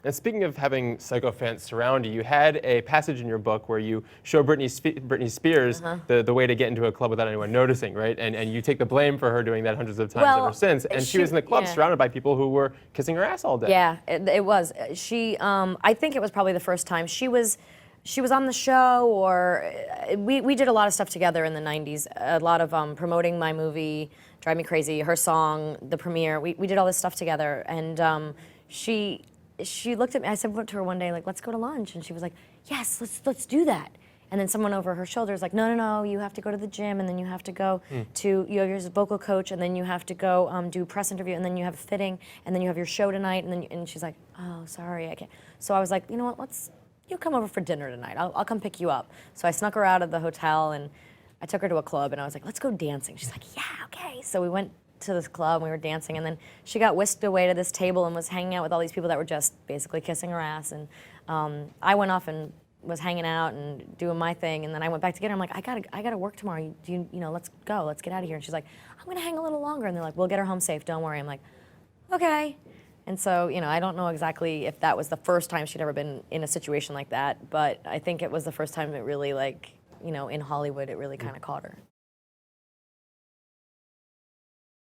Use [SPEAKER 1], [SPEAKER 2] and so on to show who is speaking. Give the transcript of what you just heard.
[SPEAKER 1] And speaking of having psycho fans surround you, you had a passage in your book where you show Britney Spears the way to get into a club without anyone noticing, right? And you take the blame for her doing that hundreds of times ever since. And she was in the club surrounded by people who were kissing her ass all day.
[SPEAKER 2] Yeah, it was. I think it was probably the first time. She was on the show, or we did a lot of stuff together in the 90s, a lot of promoting my movie, Drive Me Crazy, her song, the premiere. We did all this stuff together, and she looked at me. I said to her one day, like, let's go to lunch, and she was like, yes, let's do that. And then someone over her shoulder is like, no, you have to go to the gym, and then you have to go to, you have your vocal coach, and then you have to go do press interview, and then you have fitting, and then you have your show tonight, and she's like, oh, sorry, I can't. So I was like, you know what, you come over for dinner tonight. I'll come pick you up. So I snuck her out of the hotel, and I took her to a club, and I was like, let's go dancing. She's like, yeah, okay. So we went to this club, and we were dancing, and then she got whisked away to this table and was hanging out with all these people that were just basically kissing her ass. And I went off and was hanging out and doing my thing, and then I went back to get her. I'm like, I gotta work tomorrow. You know, let's go. Let's get out of here. And she's like, I'm gonna hang a little longer. And they're like, we'll get her home safe. Don't worry. I'm like, okay. And so, you know, I don't know exactly if that was the first time she'd ever been in a situation like that, but I think it was the first time it really, like, you know, in Hollywood, it really kind of caught her.